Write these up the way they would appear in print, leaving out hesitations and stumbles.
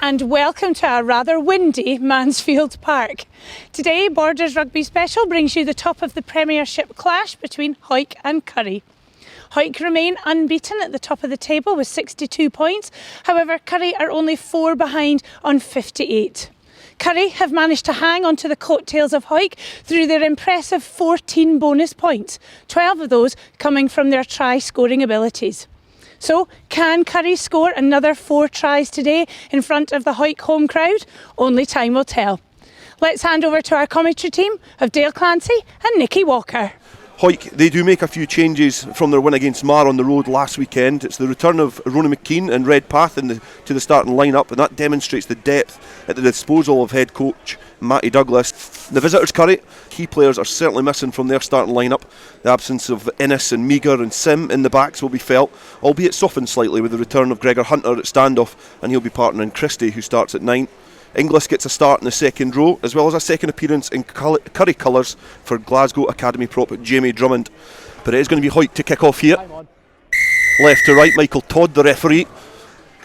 and welcome to our rather windy Mansfield Park. Today, Borders Rugby Special brings you the top of the Premiership clash between Hawick and Currie. Hawick remain unbeaten at the top of the table with 62 points, however Currie are only 4 behind on 58. Currie have managed to hang on to the coattails of Hawick through their impressive 14 bonus points, 12 of those coming from their try-scoring abilities. So, can Currie score another 4 tries today in front of the Hawick home crowd? Only time will tell. Let's hand over to our commentary team of Dale Clancy and Nikki Walker. Hawick, they do make a few changes from their win against Mar on the road last weekend. It's the return of Ronan McKean and Redpath to the starting lineup, and that demonstrates the depth at the disposal of head coach Matty Douglas. The visitors, Currie, key players are certainly missing from their starting lineup. The absence of Innes and Meagher and Sim in the backs will be felt, albeit softened slightly with the return of Gregor Hunter at standoff, and he'll be partnering Christie, who starts at 9. Inglis gets a start in the second row, as well as a second appearance in Currie colours for Glasgow Academy prop Jamie Drummond. But it is going to be Hawick to kick off here. Left to right, Michael Todd, the referee.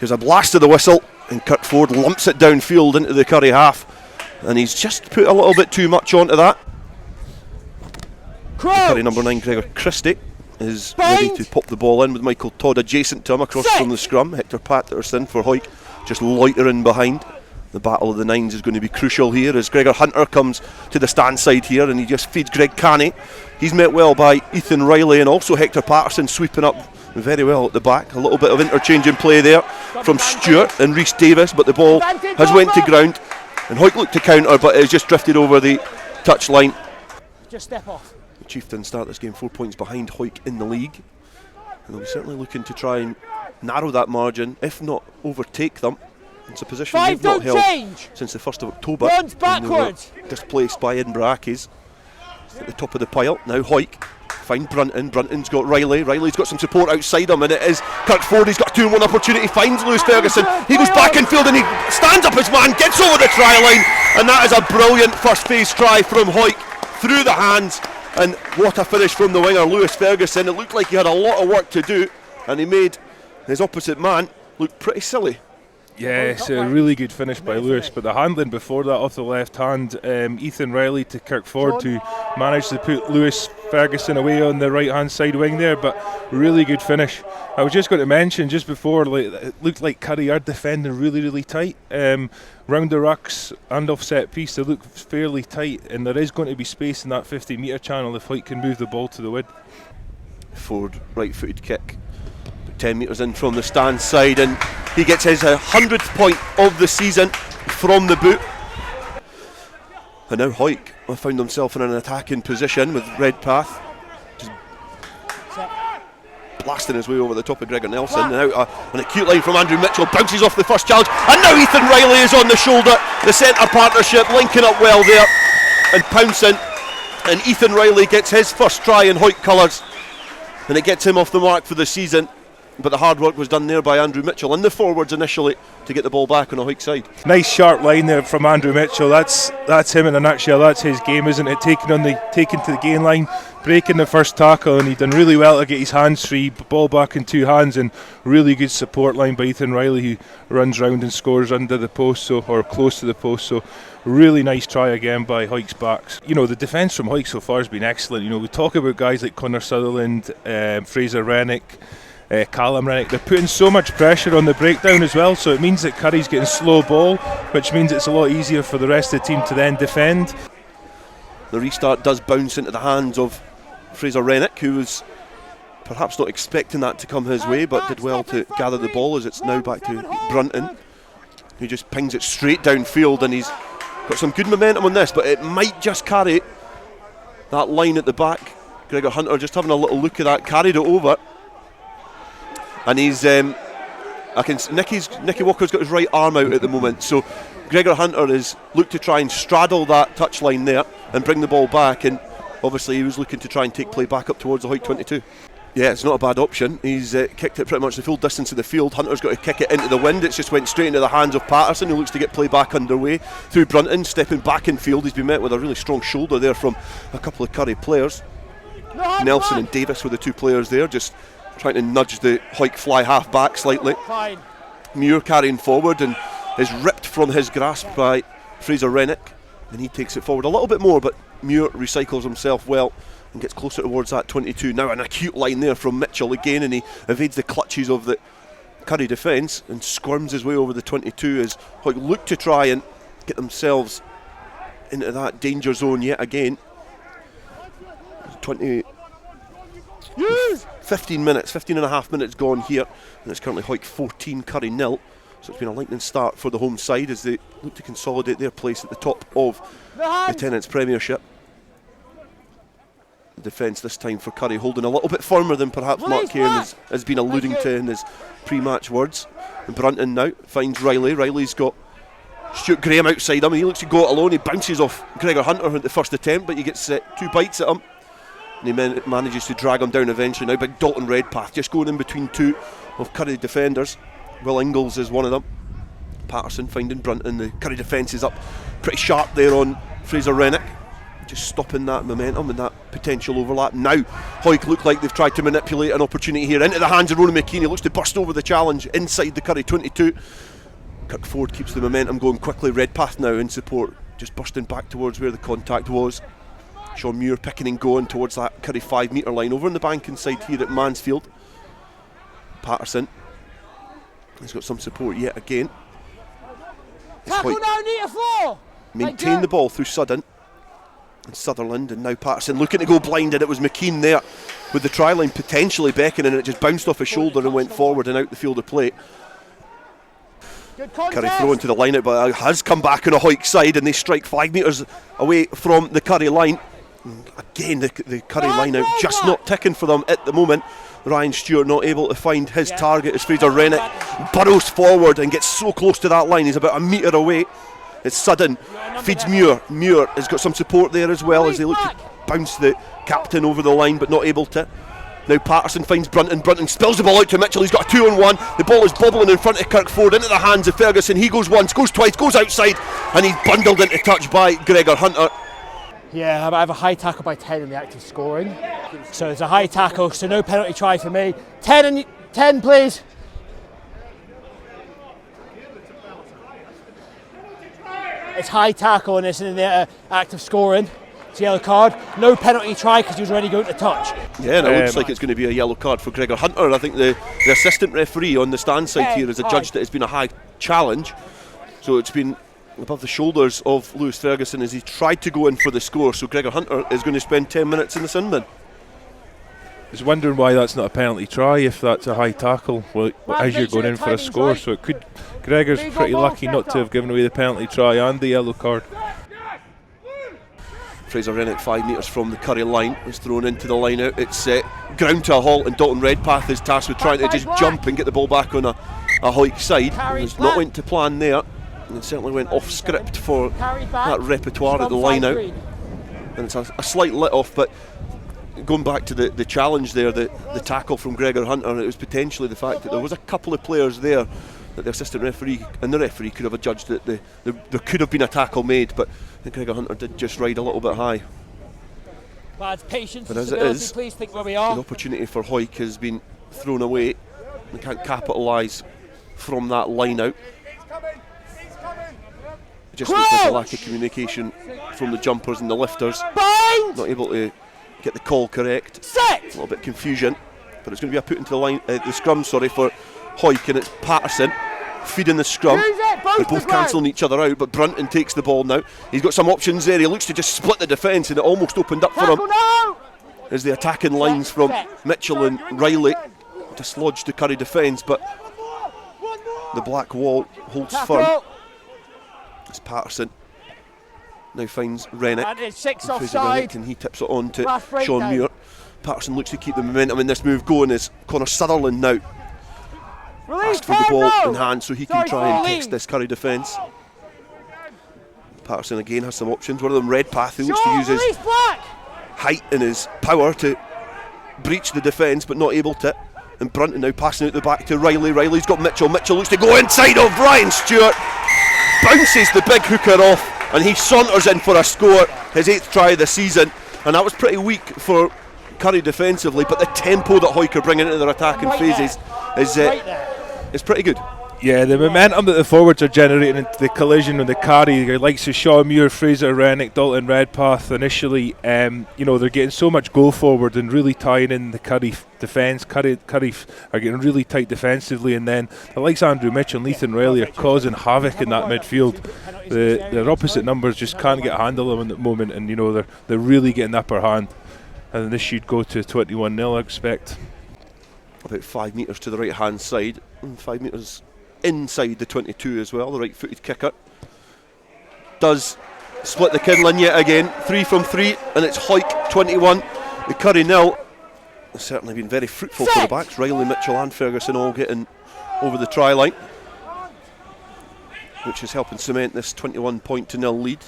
There's a blast of the whistle, and Kirk Ford lumps it downfield into the Currie half. And he's just put a little bit too much onto that. Currie number 9, Gregor Christie, is ready to pop the ball in with Michael Todd adjacent to him across from the scrum. Hector Patterson for Hawick just loitering behind. The battle of the nines is going to be crucial here as Gregor Hunter comes to the stand side here and he just feeds Greg Canny. He's met well by Ethan Riley and also Hector Patterson sweeping up very well at the back. A little bit of interchange in play there from Stewart and Rhys Davis, but the ball has went to ground and Hawick looked to counter, but it has just drifted over the touch line. Just step off. The Chieftains start this game 4 points behind Hawick in the league, and they'll be certainly looking to try and narrow that margin, if not overtake them. It's a position they've not held since the 1st of October. Runs backwards. Displaced by Edinburgh Accies. At the top of the pile. Now Hawick find Brunton. Brunton's got Riley. Riley's got some support outside him, and it is Kirk Ford. He's got a 2-1 opportunity. Finds Lewis Ferguson. He goes back in field and he stands up his man, gets over the try line, and that is a brilliant first phase try from Hawick through the hands. And what a finish from the winger, Lewis Ferguson. It looked like he had a lot of work to do, and he made his opposite man look pretty silly. Yeah, it's a really good finish by Lewis, but the handling before that off the left hand, Ethan Riley to Kirk Ford, who managed to put Lewis Ferguson away on the right hand side wing there, but really good finish. I was just going to mention just before, it looked like Currie are defending really tight. Round the rucks and off set piece, they look fairly tight, and there is going to be space in that 50 metre channel if Hawick can move the ball to the wood. Ford, right footed kick. 10 metres in from the stand side, and he gets his 100th point of the season from the boot. And now Hawick found himself in an attacking position with Redpath just blasting his way over the top of Gregor Nelson. Now an acute line from Andrew Mitchell, bounces off the first challenge, and now Ethan Riley is on the shoulder. The centre partnership linking up well there and pouncing, and Ethan Riley gets his first try in Hawick colours, and it gets him off the mark for the season. But the hard work was done there by Andrew Mitchell and the forwards initially to get the ball back on a Hawick side. Nice sharp line there from Andrew Mitchell. That's him in a nutshell. That's his game, isn't it? Taking to the gain line, breaking the first tackle, and he done really well to get his hands free, ball back in 2 hands, and really good support line by Ethan Riley, who runs round and scores under the post, or close to the post. So really nice try again by Hawick's backs. You know, the defence from Hawick so far has been excellent. You know, we talk about guys like Connor Sutherland, Fraser Rennick, Callum Rennick. They're putting so much pressure on the breakdown as well, so it means that Currie's getting slow ball, which means it's a lot easier for the rest of the team to then defend. The restart does bounce into the hands of Fraser Rennick, who was perhaps not expecting that to come his way, but did well to gather the ball, as it's now back to Brunton, who just pings it straight downfield, and he's got some good momentum on this, but it might just carry that line at the back. Gregor Hunter just having a little look at that, carried it over. And he's, Nicky Walker's got his right arm out at the moment, so Gregor Hunter has looked to try and straddle that touchline there and bring the ball back, and obviously he was looking to try and take play back up towards the Hawick 22. Yeah, it's not a bad option. He's kicked it pretty much the full distance of the field. Hunter's got to kick it into the wind. It's just went straight into the hands of Patterson, who looks to get play back underway through Brunton, stepping back in field. He's been met with a really strong shoulder there from a couple of Currie players. Nelson and Davis were the 2 players there, just trying to nudge the Hawick fly half back slightly. Muir carrying forward, and is ripped from his grasp by Fraser Rennick, and he takes it forward a little bit more, but Muir recycles himself well and gets closer towards that 22. Now an acute line there from Mitchell again, and he evades the clutches of the Currie defence and squirms his way over the 22 as Hawick look to try and get themselves into that danger zone yet again. 15 and a half minutes gone here, and it's currently Hawick 14, Currie 0. So it's been a lightning start for the home side as they look to consolidate their place at the top of the Tennent's Premiership. The defence this time for Currie holding a little bit firmer than perhaps Mark Cairn has been alluding to in his pre-match words. And Brunton now finds Riley. Riley's got Stuart Graham outside him. He looks to go it alone. He bounces off Gregor Hunter at the first attempt, but he gets 2 bites at him. And he manages to drag him down eventually. Now big Dalton Redpath just going in between 2 of Currie defenders. Will Ingalls is one of them. Patterson finding Brunton. The Currie defence is up pretty sharp there on Fraser Rennick, just stopping that momentum and that potential overlap. Now Hawick look like they've tried to manipulate an opportunity here into the hands of Ronan McKean. He looks to burst over the challenge inside the Currie 22. Kirk Ford keeps the momentum going quickly. Redpath now in support, just bursting back towards where the contact was. Sean Muir picking and going towards that Currie 5 metre line over on the bank inside here at Mansfield. Patterson, he's got some support yet again. Tackle now, knee to floor. Maintain the ball through Sudden and Sutherland, and now Patterson looking to go blind, and it was McKean there with the try line potentially beckoning, and it just bounced off his shoulder and went forward and out the field of play. Currie thrown to the line out, but has come back on a Hawick side, and they strike 5 metres away from the Currie line. And again, the Currie line out just not ticking for them at the moment. Ryan Stewart not able to find his target as Fraser Rennick burrows forward and gets so close to that line. He's about a metre away. It's Sudden, feeds Muir. Muir has got some support there as well as they look to bounce the captain over the line, but not able to. Now Patterson finds Brunton. Brunton spills the ball out to Mitchell. He's got a 2-on-1. The ball is bobbling in front of Kirk Ford into the hands of Ferguson. He goes once, goes twice, goes outside, and he's bundled into touch by Gregor Hunter. Yeah, I have a high tackle by 10 in the active scoring. So it's a high tackle, so no penalty try for me. 10, please. It's high tackle and it's in the active scoring. It's a yellow card. No penalty try because he was already going to touch. Yeah, and it looks like it's going to be a yellow card for Gregor Hunter. I think the assistant referee on the stand side here has adjudged that it's been a high challenge. So it's been above the shoulders of Lewis Ferguson as he tried to go in for the score. So Gregor Hunter is going to spend 10 minutes in the sin bin. I was wondering why that's not a penalty try if that's a high tackle as you're going in for a score. So it could. Gregor's pretty lucky not to have given away the penalty try and the yellow card. Fraser Rennick 5 metres from the Currie line is thrown into the line out. It's ground to a halt, and Dalton Redpath is tasked with trying to just jump and get the ball back on a Hawick side. It not went to plan there, and it certainly went off script for that repertoire at the line out. And it's a slight let off, but going back to the challenge there, the tackle from Gregor Hunter, it was potentially the fact that there was a couple of players there that the assistant referee and the referee could have adjudged that there could have been a tackle made, but I think Gregor Hunter did just ride a little bit high. Lads, patience, but as it is, please think where we are. the opportunity for Hawick has been thrown away. They can't capitalise from that line out. It just looks like a lack of communication from the jumpers and the lifters. Not able to get the call correct. A little bit of confusion, but it's going to be a put into the line, the scrum, for Hawick, and it's Patterson feeding the scrum. They're both cancelling each other out, but Brunton takes the ball now. He's got some options there. He looks to just split the defence, and it almost opened up for him as the attacking lines from Mitchell and Riley dislodged the Currie defence, but the black wall holds firm. It's Patterson now finds Rennick. And he tips it on to Sean Muir. Patterson looks to keep the momentum in this move going as Connor Sutherland now asked for the ball in hand so he can try and text this Currie defence. Patterson again has some options. One of them, Redpath, who looks to use his height and his power to breach the defence, but not able to. And Brunton now passing out the back to Riley. Riley's got Mitchell. Mitchell looks to go inside of Ryan Stewart. Bounces the big hooker off, and he saunters in for a score. His 8th try of the season, and that was pretty weak for Currie defensively. But the tempo that Hawick are bringing into their attacking phases is pretty good. Yeah, the momentum that the forwards are generating into the collision with the Currie, the likes of Shaw Muir, Fraser Rennick, Dalton Redpath initially, you know, they're getting so much go forward and really tying in the Currie defence. Currie are getting really tight defensively, and then the likes of Andrew Mitchell and Ethan Riley are causing havoc in that midfield. Their opposite numbers just can't get a handle of them at the moment, and you know they're really getting the upper hand. And this should go to 21-0, I expect. About 5 metres to the right hand side, and 5 metres inside the 22 as well. The right footed kicker does split the kindling yet again. 3 from 3, and it's Hawick 21, the Currie 0. It's certainly been very fruitful for the backs. Riley, Mitchell and Ferguson all getting over the try line, which is helping cement this 21-0 lead.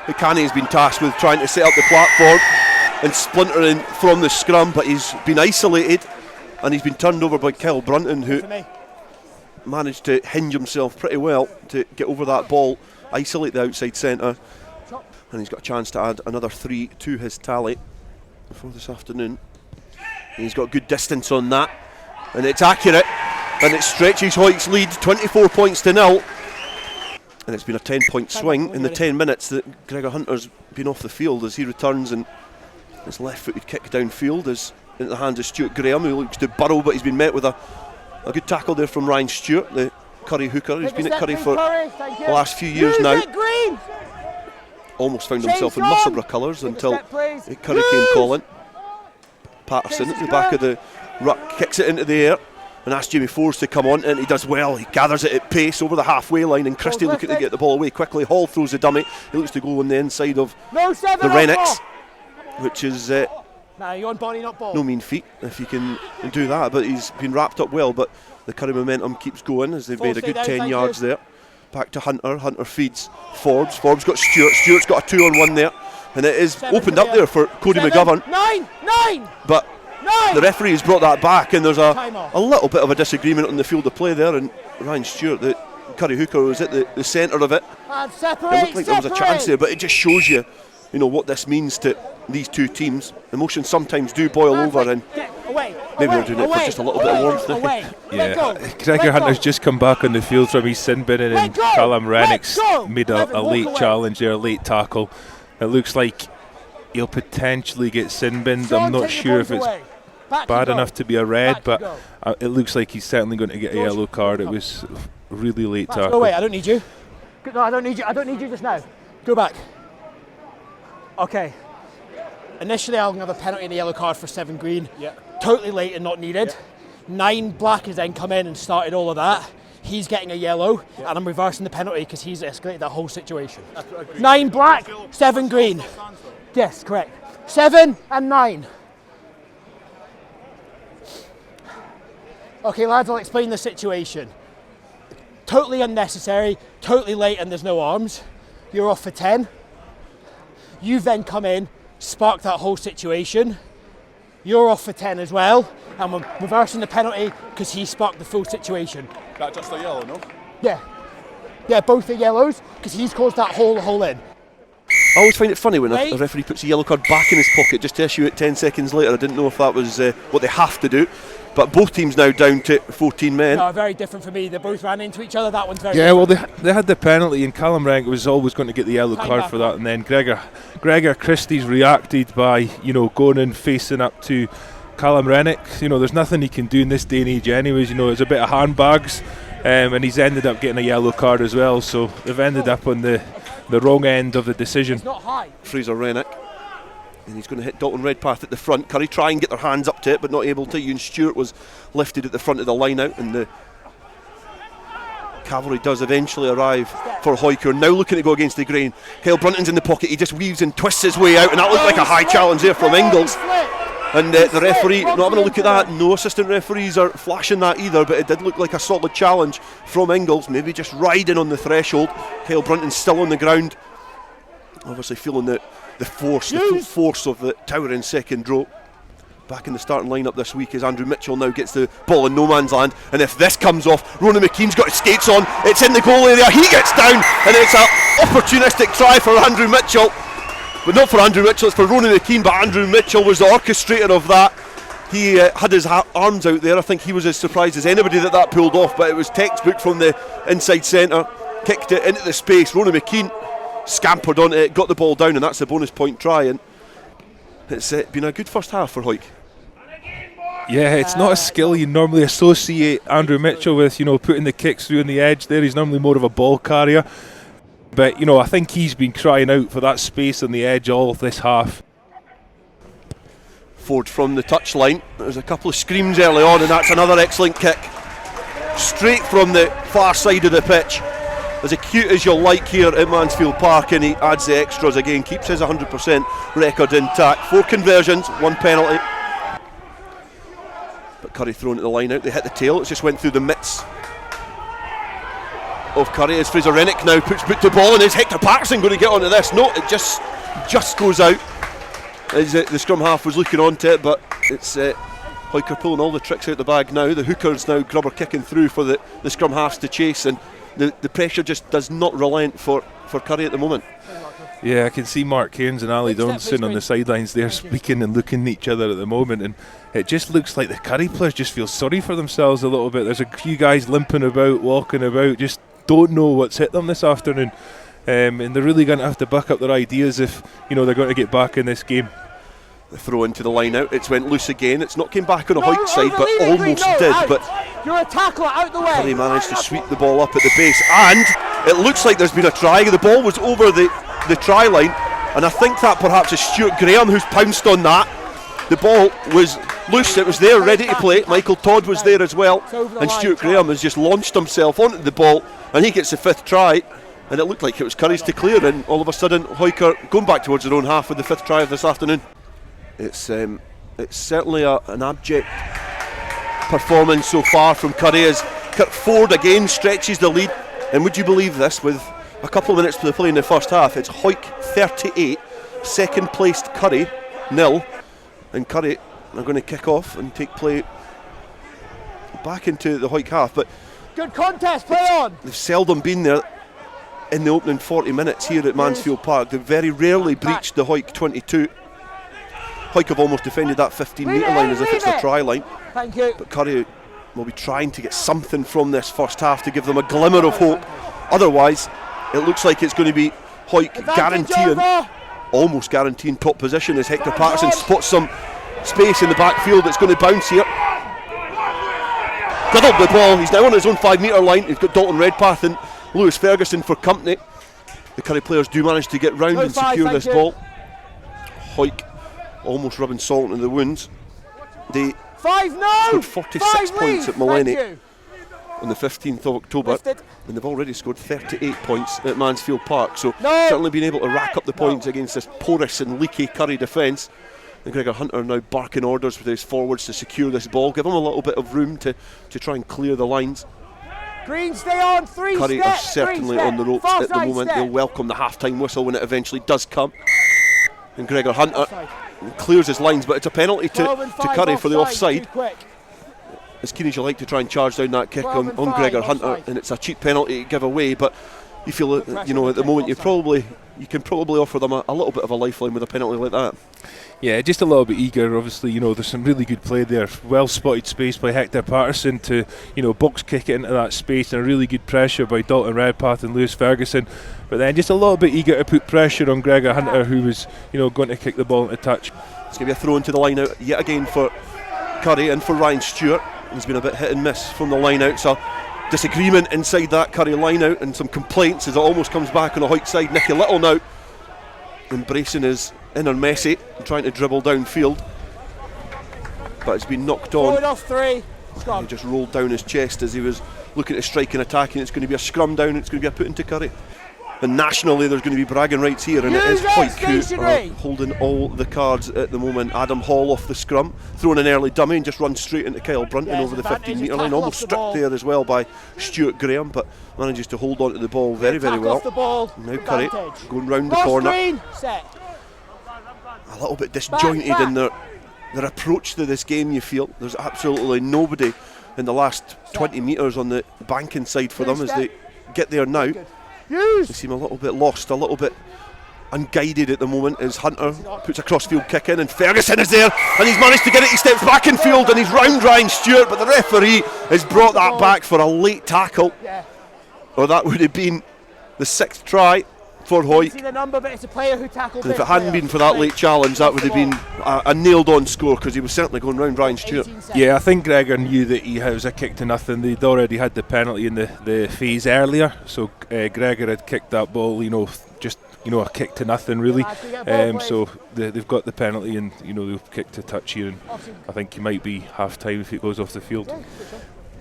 Buchanan has been tasked with trying to set up the platform and splintering from the scrum, but he's been isolated and he's been turned over by Kyle Brunton, who managed to hinge himself pretty well to get over that ball, isolate the outside centre, and he's got a chance to add another 3 to his tally for this afternoon. And he's got good distance on that, and it's accurate, and it stretches Hawick's lead 24 points to 0. And it's been a 10-point swing in the 10 minutes that Gregor Hunter's been off the field, as he returns, and his left-footed kick downfield is into the hands of Stuart Graham, who looks to burrow, but he's been met with a good tackle there from Ryan Stewart, the Currie hooker. He's been at Currie for the last few years now. Almost found himself in Musselburgh colours until Currie came calling. Patterson at the back of the ruck kicks it into the air and asks Jamie Forrest to come on, and he does well. He gathers it at pace over the halfway line, and Christie looking to get the ball away quickly. Hall throws the dummy. He looks to go on the inside of the Rennicks, which is no mean feat if you can do that, but he's been wrapped up well. But the Currie momentum keeps going as they've made a good 10 yards there. Back to Hunter. Hunter feeds Forbes. Forbes got Stewart. Stewart's got a 2-on-1 there, and it is opened up there for Cody McGovern. But the referee has brought that back, and there's a little bit of a disagreement on the field of play there, and Ryan Stewart, the Currie hooker, was at the centre of it. It looked like there was a chance there, but it just shows you, you know, what this means to these two teams. Emotions sometimes do boil over, and maybe we're doing it for just a little bit of warmth. Yeah, Gregor Hunter's just come back on the field from his sin binning, and Callum Rennick's made a late challenge there, a late tackle. It looks like he'll potentially get sin binned. I'm not sure if it's bad enough to be a red, but it looks like he's certainly going to get a yellow card. It was a really late tackle. Go away, I don't need you. No, I don't need you. I don't need you just now. Go back. Okay. Initially, I'm going to have a penalty and a yellow card for 7 green. Yeah. Totally late and not needed. Yeah. 9 black has then come in and started all of that. He's getting a yellow, and I'm reversing the penalty because he's escalated that whole situation. 9 black, 7 green. Yes, correct. 7 and 9. Okay, lads, I'll explain the situation. Totally unnecessary, totally late, and there's no arms. You're off for 10. You've then come in, sparked that whole situation. You're off for 10 as well, and we're reversing the penalty because he sparked the full situation. That just a yellow, no? Yeah. Yeah, both are yellows because he's caused that hole in. I always find it funny when a referee puts a yellow card back in his pocket just to issue it 10 seconds later. I didn't know if that was what they have to do. But both teams now down to 14 men. No, very different for me. They both ran into each other. That one's very different. Well, they had the penalty, and Callum Rennick was always going to get the yellow card for that. And then Gregor Christie's reacted by, you know, going and facing up to Callum Rennick. You know, there's nothing he can do in this day and age anyways. You know, it's a bit of handbags, and he's ended up getting a yellow card as well. So they've ended up on the wrong end of the decision. It's not high. Fraser Rennick. And he's going to hit Dalton Redpath at the front. Currie try and get their hands up to it, but not able to. Ewan Stewart was lifted at the front of the line out, and the cavalry does eventually arrive for Hawick, now looking to go against the grain. Kyle Brunton's in the pocket. He just weaves and twists his way out, and that looked like a high challenge there from Ingles. And the referee not having a look at that. No assistant referees are flashing that either, but it did look like a solid challenge from Ingles, maybe just riding on the threshold. Kyle Brunton's still on the ground, obviously feeling the full force of the towering second row. Back in the starting lineup this week as Andrew Mitchell now gets the ball in no man's land, and if this comes off, Ronan McKean's got his skates on, it's in the goal area, he gets down, and it's an opportunistic try for Andrew Mitchell. But not for Andrew Mitchell, it's for Ronan McKean, but Andrew Mitchell was the orchestrator of that. He had his arms out there. I think he was as surprised as anybody that pulled off, but it was textbook from the inside centre. Kicked it into the space. Ronan McKean scampered onto it, got the ball down, and that's a bonus point try. And it's been a good first half for Hawick. Yeah, it's not a skill you normally associate Andrew Mitchell with, putting the kicks through on the edge there. He's normally more of a ball carrier. But, I think he's been crying out for that space on the edge all of this half. Forward from the touchline. There's a couple of screams early on, and that's another excellent kick. Straight from the far side of the pitch. As acute as you'll like here at Mansfield Park, and he adds the extras again, keeps his 100% record intact. 4 conversions, 1 penalty. But Currie thrown at the line out, they hit the tail, it just went through the mitts of Currie as Fraser Rennick now puts boot to ball, and is Hector Patterson going to get onto this? No, it just goes out. As the scrum half was looking onto it, but it's Hawick are pulling all the tricks out the bag now. The hookers now grubber kicking through for the scrum halves to chase, and the pressure just does not relent for Currie at the moment. Yeah, I can see Mark Cairns and Ali Donaldson on the sidelines there speaking and looking at each other at the moment, and it just looks like the Currie players just feel sorry for themselves a little bit. There's a few guys limping about, walking about, just don't know what's hit them this afternoon, and they're really going to have to back up their ideas if they're going to get back in this game. The throw into the line out, it's went loose again. It's not came back on a Hawick side, but almost did. Out. But you're a tackler, out the way. Currie managed to sweep the ball up at the base, and it looks like there's been a try. The ball was over the try line, and I think that perhaps is Stuart Graham who's pounced on that. The ball was loose, it was there ready to play. Michael Todd was there as well, and Stuart Graham has just launched himself onto the ball, and he gets the 5th try. And it looked like it was Currie's to clear, and all of a sudden Hawick are going back towards their own half with the 5th try of this afternoon. It's certainly an abject performance so far from Currie, as Kirk Ford again stretches the lead. And would you believe this, with a couple of minutes to play in the first half, it's Hawick 38, second placed Currie 0, and Currie are going to kick off and take play back into the Hawick half. But good contest, play on. They've seldom been there in the opening 40 minutes here at Mansfield Park. They've very rarely breached the Hawick 22. Hawick have almost defended that 15-metre line as if it's their try line. Thank you. But Currie will be trying to get something from this first half to give them a glimmer of hope. Otherwise, it looks like it's going to be Hawick almost guaranteeing top position, as Hector Patterson spots some space in the backfield. It's going to bounce here. Diddled the ball. He's now on his own 5-metre line. He's got Dalton Redpath and Lewis Ferguson for company. The Currie players do manage to get round and secure this ball. Hawick almost rubbing salt into the wounds. They scored 46 points at Mullenny on the 15th of October, and they've already scored 38 points at Mansfield Park, so certainly been able to rack up the points against this porous and leaky Currie defence. And Gregor Hunter now barking orders with his forwards to secure this ball, give him a little bit of room to try and clear the lines. Green, stay on, Currie are certainly on the ropes at the moment. They'll welcome the half-time whistle when it eventually does come. And Gregor Hunter clears his lines, but it's a penalty to Currie for the offside. As keen as you like to try and charge down that kick on Gregor Hunter, and it's a cheap penalty to give away, but you feel that, at the moment you can probably offer them a little bit of a lifeline with a penalty like that. Yeah, just a little bit eager. Obviously, there's some really good play there. Well spotted space by Hector Patterson to, box kick it into that space, and a really good pressure by Dalton Redpath and Lewis Ferguson. But then just a little bit eager to put pressure on Gregor Hunter, who was, going to kick the ball into touch. It's going to be a throw into the line out yet again for Currie and for Ryan Stewart. He's been a bit hit and miss from the line out, so disagreement inside that Currie line out, and some complaints as it almost comes back on the Hawick side. Nicky Little now embracing his inner Messi and trying to dribble downfield, but it's been knocked on. He just rolled down his chest as he was looking to strike and attack, and it's going to be a scrum down. It's going to be a put into Currie. And nationally there's going to be bragging rights here, and it is Hawick who are holding all the cards at the moment. Adam Hall off the scrum, throwing an early dummy and just runs straight into Kyle Brunton over the 15-metre line, almost stripped there as well by Stuart Graham, but manages to hold on to the ball very, very well. Now Currie going round the corner, a little bit disjointed in their approach to this game. You feel there's absolutely nobody in the last 20 metres on the banking side for them as they get there now. They seem a little bit lost, a little bit unguided at the moment as Hunter puts a crossfield kick in, and Ferguson is there, and he's managed to get it. He steps back in field and he's round Ryan Stewart, but the referee has brought that back for a late tackle. Or that would have been the 6th try for Hawick. See the number, but it's a player who tackled. And if it hadn't been for that late challenge, that would have been a nailed-on score, because he was certainly going round Ryan Stewart. Yeah, I think Gregor knew that he was a kick to nothing. They'd already had the penalty in the phase earlier, so Gregor had kicked that ball, just a kick to nothing really. So they've got the penalty, and they've kicked a touch here, and I think he might be half time if it goes off the field.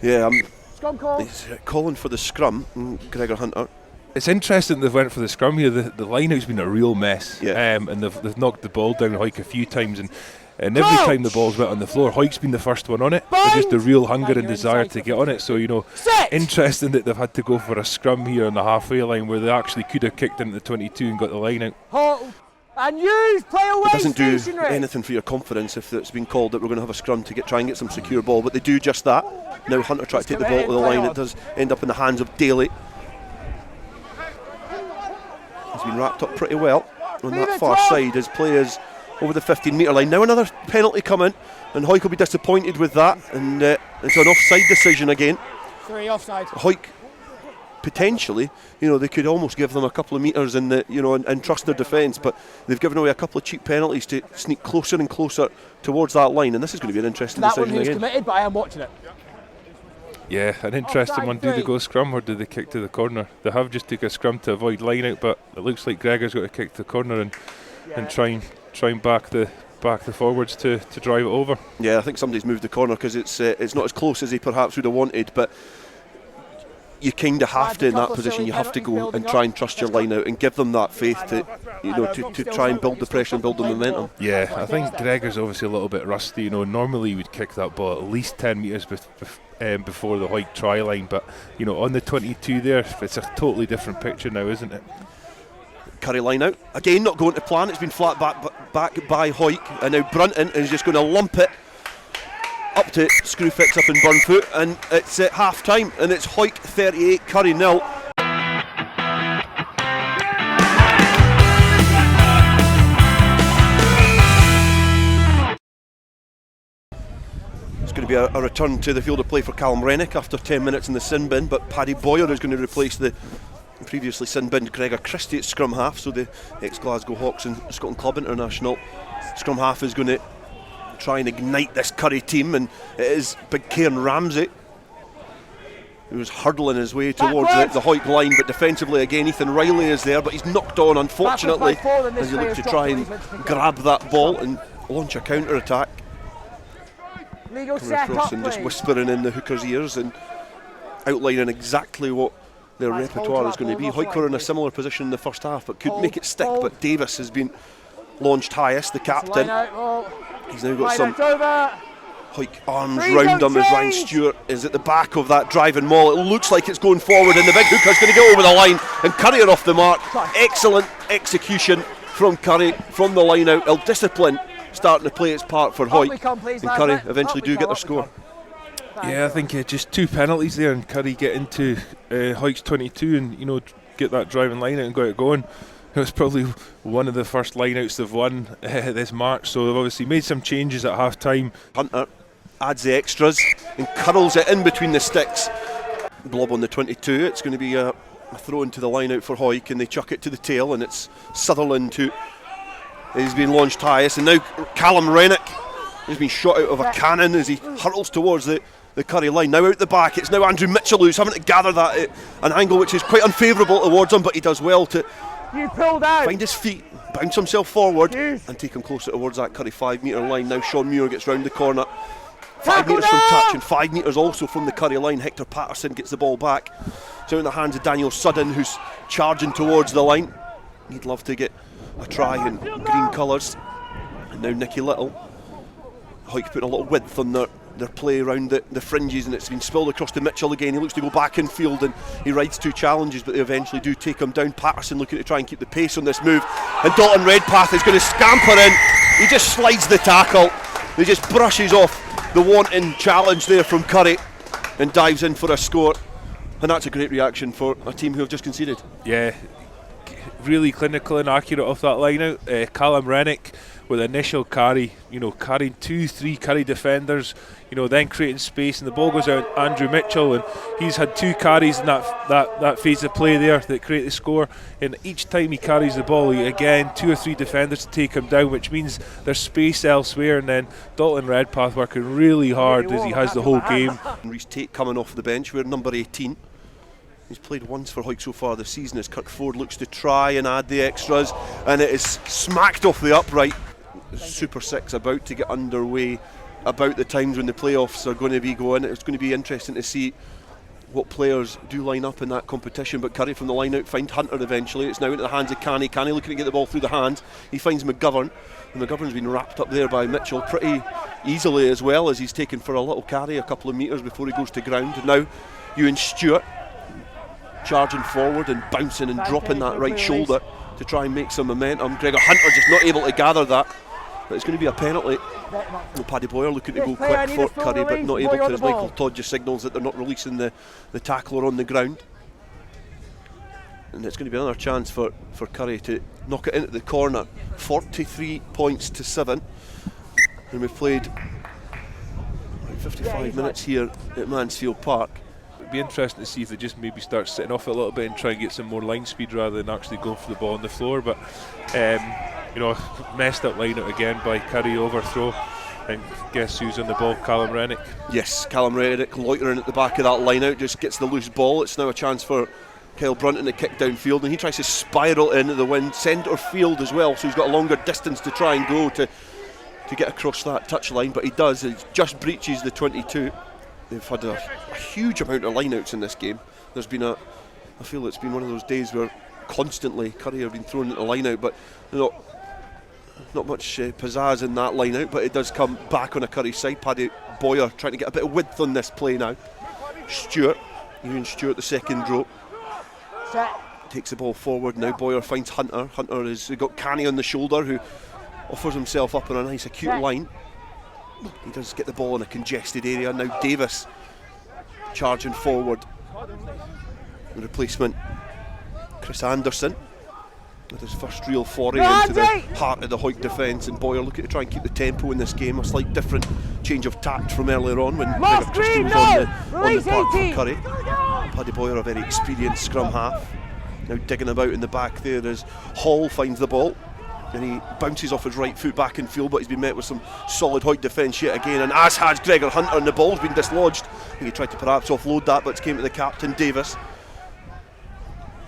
Yeah, Scrum call. he's calling for the scrum, Gregor Hunter. It's interesting they've went for the scrum here. The line-out's been a real mess, and they've knocked the ball down Hawick a few times, and every time the ball's went on the floor, Hawick's been the first one on it. With just a real hunger and desire to get on it. So interesting that they've had to go for a scrum here on the halfway line, where they actually could have kicked into the 22 and got the line out. Hold and use, play away. It doesn't do anything for your confidence if it's been called that we're going to have a scrum to try and get some secure ball, but they do just that. Now Hunter tries to take the ball to the line. It does end up in the hands of Dale. He's been wrapped up pretty well on that far side as players over the 15-metre line. Now another penalty coming, and Hawick will be disappointed with that, and it's an offside decision again. 3 offside. Hawick potentially, they could almost give them a couple of metres and trust their defence, but they've given away a couple of cheap penalties to sneak closer and closer towards that line, and this is going to be an interesting decision That one again. committed, but I am watching it. Yeah, an interesting one. Do they go scrum or do they kick to the corner? They have just took a scrum to avoid line out, but it looks like Gregor's got to kick to the corner and try and back the forwards to drive it over. Yeah, I think somebody's moved the corner because it's not as close as he perhaps would have wanted, but you kind of have to in that position. You have to go and try and trust your line out and give them that faith to try and build the pressure and build the momentum. Yeah, I think Gregor's obviously a little bit rusty. Normally he would kick that ball at least 10 metres before the Hawick try line, but on the 22 there, it's a totally different picture now, isn't it? Currie line out again, not going to plan. It's been flat back by Hawick, and now Brunton is just going to lump it up to Screwfix up in Burnfoot, and it's at half time, and it's Hawick 38, Currie 0. It's going to be a return to the field of play for Callum Rennick after 10 minutes in the sin bin, but Paddy Boyer is going to replace the previously sin binned Gregor Christie at scrum half, so the ex-Glasgow Hawks and Scotland Club international scrum half is going to try and ignite this Currie team, and it is big Cairn Ramsey who was hurdling his way towards the Hawick line, but defensively again Ethan Riley is there, but he's knocked on unfortunately as he looks to try and grab that ball and launch a counter-attack. Legal coming across and just whispering in the hooker's ears and outlining exactly what their repertoire is going to be. Hawick were in a similar position in the first half but couldn't make it stick, but Davis has been launched highest, the captain. He's now got some Hawick arms round him as Ryan Stewart is at the back of that driving maul. It looks like it's going forward, and the big hooker's going to go over the line, and Currie are off the mark. Excellent execution from Currie from the line out. Discipline starting to play its part for Hawick, and Currie eventually do get their score. Yeah, I think just 2 penalties there, and Currie get into Hawick's 22 and get that driving line out and got it going. It was probably one of the first line-outs they've won this March, so they've obviously made some changes at half-time. Hunter adds the extras and curls it in between the sticks. Blob on the 22, it's going to be a throw into the line-out for Hawick, and they chuck it to the tail, and it's Sutherland who is being launched highest, and now Callum Rennick has been shot out of a cannon as he hurtles towards the Currie line. Now out the back, it's now Andrew Mitchell who's having to gather that at an angle which is quite unfavourable towards him, but he does well to find his feet, bounce himself forward and take him closer towards that Currie 5 metre line. Now Sean Muir gets round the corner, 5 metres from touch and 5 metres also from the Currie line. Hector Patterson gets the ball back. It's out in the hands of Daniel Sudden, who's charging towards the line. He'd love to get a try in green colours. And now Nikki Little. Hawick putting a little width on their play around the fringes, and it's been spilled across to Mitchell again. He looks to go back in field, and he rides 2 challenges, but they eventually do take him down. Patterson looking to try and keep the pace on this move, and Dalton Redpath is going to scamper in. He just slides the tackle. He just brushes off the wanton challenge there from Currie and dives in for a score, and that's a great reaction for a team who have just conceded. Yeah, really clinical and accurate off that line out. Callum Rennick with initial carry, carrying 2-3 Currie defenders, then creating space, and the ball goes out Andrew Mitchell, and he's had 2 carries in that phase of play there that create the score. And each time he carries the ball, again 2 or 3 defenders to take him down, which means there's space elsewhere. And then Dalton Redpath working really hard as he has the whole game. Reece Tate coming off the bench, we're number 18. He's played once for Hawick so far this season as Kirk Ford looks to try and add the extras, and it is smacked off the upright. Super 6 about to get underway about the times when the playoffs are going to be going. It's going to be interesting to see what players do line up in that competition, but Currie from the line out finds Hunter eventually. It's now into the hands of Canny. Canny looking to get the ball through the hands. He finds McGovern, and McGovern's been wrapped up there by Mitchell pretty easily, as well as he's taken for a little carry a couple of metres before he goes to ground. And now Ewan Stewart charging forward and bouncing and dropping that right shoulder to try and make some momentum. Gregor Hunter just not able to gather that, but it's going to be a penalty. Paddy Boyer looking to go quick for Currie, but not able to, as Michael Todd just signals that they're not releasing the tackler on the ground. And it's going to be another chance for Currie to knock it into the corner. 43 points to 7, and we've played 55 minutes here at Mansfield Park. It'd be interesting to see if they just maybe start sitting off it a little bit and try and get some more line speed rather than actually going for the ball on the floor. But messed up line out again by Currie, overthrow, and guess who's on the ball? Callum Rennick. Yes, Callum Rennick loitering at the back of that line out, just gets the loose ball. It's now a chance for Kyle Brunton to kick downfield, and he tries to spiral into the wind, centre field as well, so he's got a longer distance to try and go to get across that touch line, but he does. He just breaches the 22. They've had a huge amount of lineouts in this game. There's been I feel it's been one of those days where constantly Currie have been thrown into lineout, but not much pizzazz in that lineout, but it does come back on a Currie side. Paddy Boyer trying to get a bit of width on this play now. Ewan Stewart, the second row, takes the ball forward. Now Boyer finds Hunter. Hunter has got Canny on the shoulder, who offers himself up on a nice acute line. He does get the ball in a congested area. Now Davis charging forward. The replacement, Chris Anderson, with his first real foray into the heart of the Hawick defence, and Boyer looking to try and keep the tempo in this game. A slight different change of tact from earlier on when Gregor Christie was on the park for Currie. Paddy Boyer, a very experienced scrum half, now digging about in the back there as Hall finds the ball, and he bounces off his right foot back in field, but he's been met with some solid Hawick defence yet again, and as has Gregor Hunter, and the ball's been dislodged. I think he tried to perhaps offload that, but it came to the captain, Davis.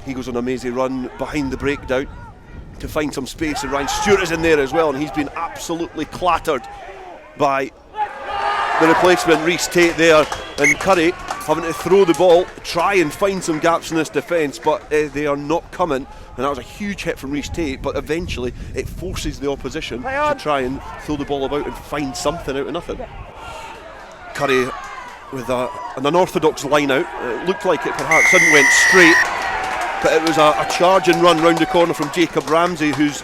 He goes on a mazy run behind the breakdown to find some space, and Ryan Stewart is in there as well, and he's been absolutely clattered by the replacement, Reece Tate there, and Currie having to throw the ball, try and find some gaps in this defence, but they are not coming. And that was a huge hit from Reece Tate, but eventually it forces the opposition to try and throw the ball about and find something out of nothing. Currie with an unorthodox line out. It looked like it perhaps didn't went straight, but it was a charge and run round the corner from Jacob Ramsey, who's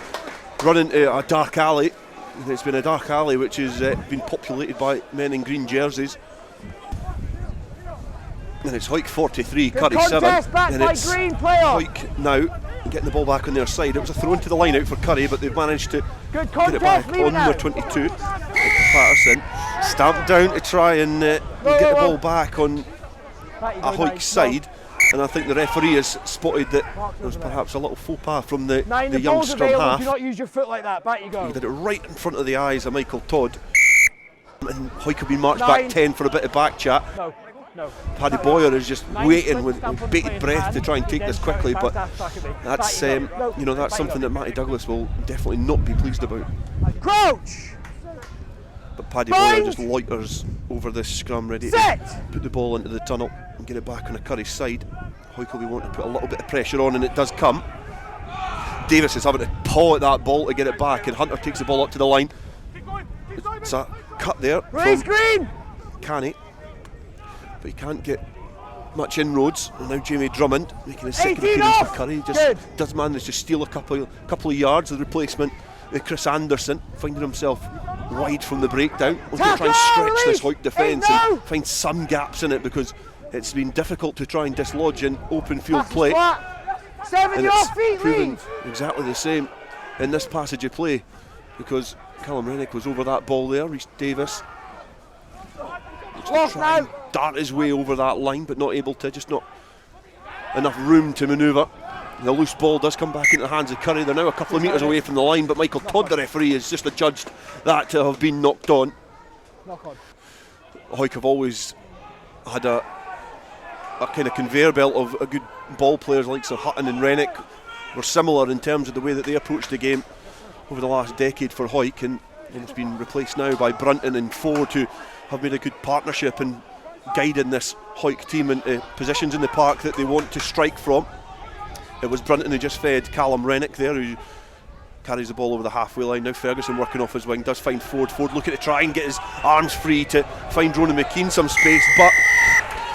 run into a dark alley. It's been a dark alley which has been populated by men in green jerseys. And it's Hawick 43, Currie 7, and it's Hawick now getting the ball back on their side. It was a throw into the line out for Currie, but they've managed to get it back on their 22. Patterson stamped down to try and get the ball back on a Hawick side, and I think the referee has spotted that there was perhaps a little faux pas from the young scrum half. Do not use your foot like that. Back you go. He did it right in front of the eyes of Michael Todd, and Hawick have been marched back 10 for a bit of back chat. No. Paddy Boyer is just waiting with bated breath to try and take this quickly, but that's that's something that Matty Douglas will definitely not be pleased about. Crouch! But Paddy Boyer just loiters over this scrum, ready to put the ball into the tunnel and get it back on a Currie side. Hawick will be wanting to put a little bit of pressure on, and it does come. Davis is having to paw at that ball to get it back, and Hunter takes the ball up to the line. It's a cut there from Canny, but he can't get much inroads. And now Jamie Drummond making his second appearance for Currie, just does manage to steal a couple of yards. The replacement, Chris Anderson, finding himself wide from the breakdown, looking to try and stretch this Hawick defence and find some gaps in it, because it's been difficult to try and dislodge in open field play. 7, your feet, proven leave. exactly the same in this passage of play, because Callum Rennick was over that ball there. Rhys Davis Lost now. dart his way over that line, but not able to, just not enough room to manoeuvre. The loose ball does come back into the hands of Currie. They're now a couple of metres away from the line, but Michael Todd, the referee, has just adjudged that to have been knocked on. Knock on. Hawick have always had a kind of conveyor belt of a good ball players like Sir Hutton and Rennick. Were similar in terms of the way that they approached the game over the last decade for Hawick, and it's been replaced now by Brunton and Ford, who have made a good partnership in guiding this Hawick team into positions in the park that they want to strike from. It was Brunton who just fed Callum Rennick there, who carries the ball over the halfway line. Now Ferguson working off his wing, does find Ford. Ford looking to try and get his arms free to find Ronan McKean some space, but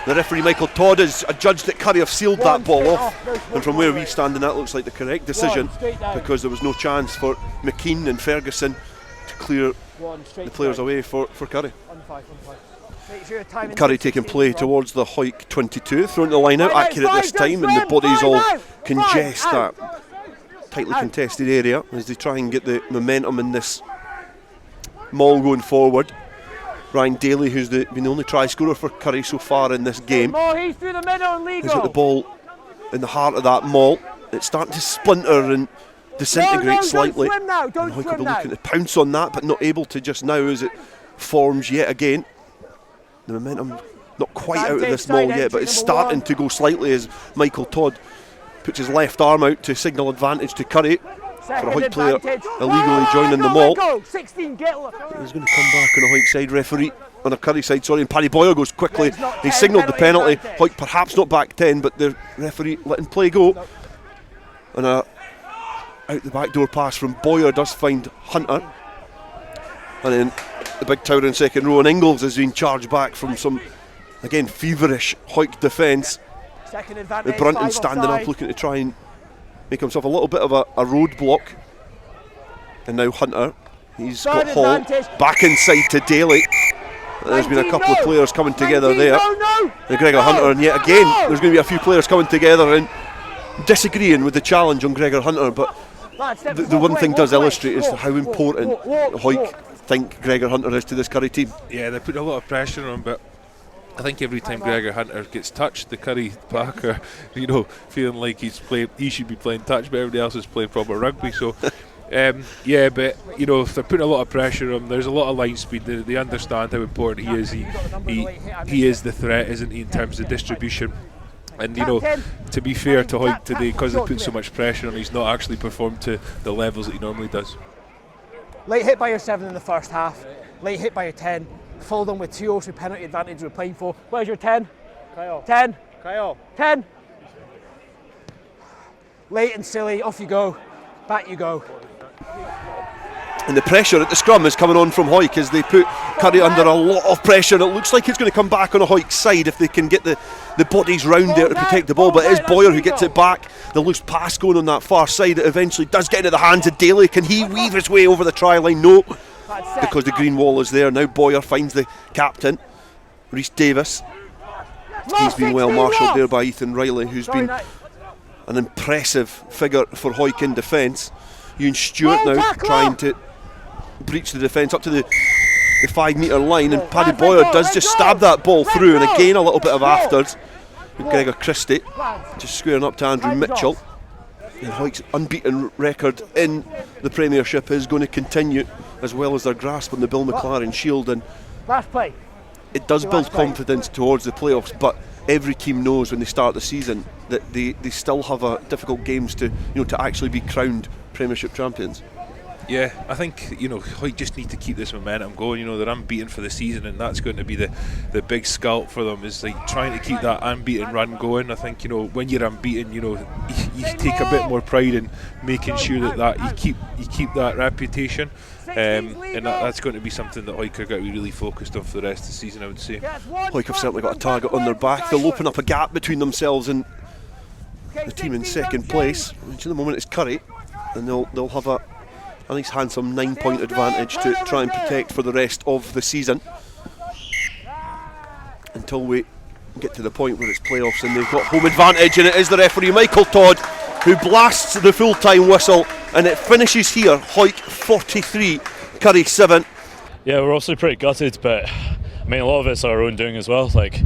the referee Michael Todd has adjudged that Currie have sealed that ball off, and from where we stand, and that looks like the correct decision, because there was no chance for McKean and Ferguson to clear the players away for Currie. Currie taking play towards the Hawick 22, throwing the line out, accurate this time, and the bodies all congest that tightly contested area as they try and get the momentum in this maul going forward. Ryan Daly, who's been the only try scorer for Currie so far in this game, He's through the middle, has got the ball in the heart of that maul. It's starting to splinter and disintegrate slightly. And Hawick will be looking to pounce on that, but not able to just now as it forms yet again. The momentum not quite out of this maul yet, but it's starting to go slightly as Michael Todd puts his left arm out to signal advantage to Currie. For a Hawick player illegally joining the maul. He's going to come back on a Hawick side, referee on a Currie side, sorry, and Paddy Boyer goes quickly. He signalled the penalty. Hawick perhaps not back 10, but the referee letting play go. And a out the back door pass from Boyer does find Hunter. And then the big tower in second row, and Ingles has been charged back from some, again, feverish Hawick defence. With Brunton standing up looking to try and make himself a little bit of a roadblock. And now Hunter, he's got Hall back inside to Daly. There's been a couple of players coming together there. And Gregor Hunter, and yet again there's going to be a few players coming together and disagreeing with the challenge on Gregor Hunter, but the one thing does illustrate is how important Hawick think Gregor Hunter is to this Currie team. Yeah, they put a lot of pressure on him, but I think every time Gregor Hunter gets touched, the Currie pack are, feeling like he should be playing touch, but everybody else is playing proper rugby. So, yeah, but if they're putting a lot of pressure on him, there's a lot of line speed. They understand how important he is. He is the threat, isn't he, in terms of distribution. And to be fair to Hawick today, because they put so much pressure on him, he's not actually performed to the levels that he normally does. Late hit by your 7 in the first half, late hit by your 10, followed on with 2 with penalty advantage we're playing for. Where's your 10? Kyle. 10. Kyle. 10. Late and silly, off you go, back you go. And the pressure at the scrum is coming on from Hawick as they put Currie under a lot of pressure. It looks like it's going to come back on a Hawick side if they can get the bodies round there to protect the ball, but it is Boyer who gets it back. The loose pass going on that far side, it eventually does get into the hands of Daly. Can he weave his way over the try line? No, because the green wall is there. Now Boyer finds the captain, Rhys Davis. He's been well marshalled there by Ethan Riley, who's been an impressive figure for Hawick in defence. Ewan Stewart now trying to breach the defence up to the 5 metre line, and Paddy Boyer does just stab that ball through, and again a little bit of afters with Gregor Christie just squaring up to Andrew Mitchell. And Hawick's unbeaten record in the Premiership is going to continue, as well as their grasp on the Bill McLaren Shield, and it does build confidence towards the playoffs. But every team knows when they start the season that they still have difficult games to actually be crowned Premiership champions. Yeah, I think Hawick just need to keep this momentum going. They're unbeaten for the season, and that's going to be the big scalp for them, is like trying to keep that unbeaten run going. I think when you're unbeaten, you take a bit more pride in making sure that you keep that reputation, and that's going to be something that Hawick are going to be really focused on for the rest of the season, I would say. Hawick have certainly got a target on their back. They'll open up a gap between themselves and the team in second place, which at the moment is Currie, and they'll have a nice handsome 9-point advantage to try and protect for the rest of the season, until we get to the point where it's playoffs and they've got home advantage, and it is the referee Michael Todd who blasts the full-time whistle, and it finishes here. Hawick 43, Currie 7. Yeah, we're obviously pretty gutted, but I mean, a lot of it's our own doing as well. Like,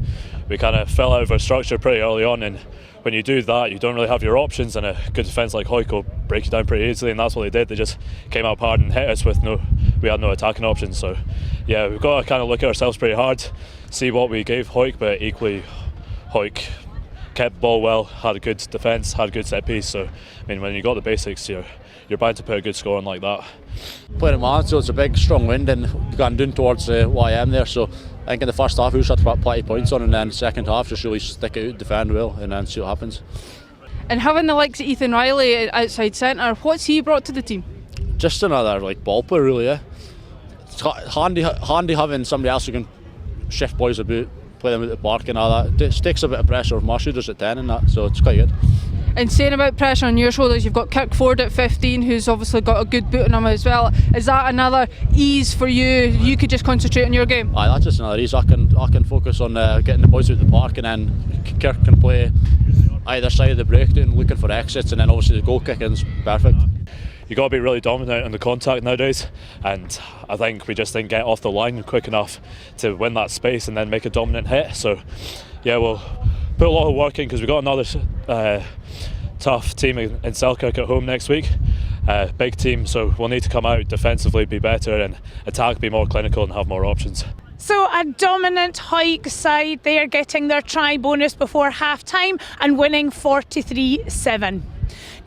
we kind of fell out of our structure pretty early on, and when you do that, you don't really have your options, and a good defence like Hawick will break you down pretty easily, and that's what they did. They just came up hard and hit us we had no attacking options. So yeah, we've got to kind of look at ourselves pretty hard, see what we gave Hawick, but equally Hawick kept the ball well, had a good defence, had a good set piece. So I mean, when you got the basics, you're bound to put a good score on like that. Playing at Mansfield, it's a big strong wind and going down towards YM there, so I think in the first half we shot about 20 points on, and then second half just really stick it out, defend well, and then see what happens. And having the likes of Ethan Riley outside centre, what's he brought to the team? Just another ball player really, yeah. It's handy having somebody else who can shift boys about, play them at the park and all that. It takes a bit of pressure off my shoulders at 10 and that, so it's quite good. And saying about pressure on your shoulders, you've got Kirkford at 15, who's obviously got a good boot on him as well. Is that another ease for you? You could just concentrate on your game? Aye, that's just another ease. I can focus on getting the boys out the park, and then Kirk can play either side of the breakdown, looking for exits, and then obviously the goal kicking's perfect. You got to be really dominant on the contact nowadays, and I think we just didn't get off the line quick enough to win that space and then make a dominant hit. So yeah, we'll put a lot of work in, because we've got another tough team in Selkirk at home next week. Big team, so we'll need to come out defensively, be better, and attack, be more clinical and have more options. So a dominant Hawick side, they are getting their try bonus before half-time and winning 43-7.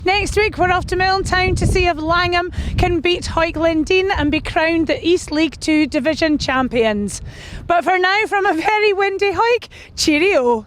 Next week we're off to Milntown to see if Langham can beat Hawick Lindeen and be crowned the East League 2 Division champions. But for now, from a very windy Hawick, cheerio.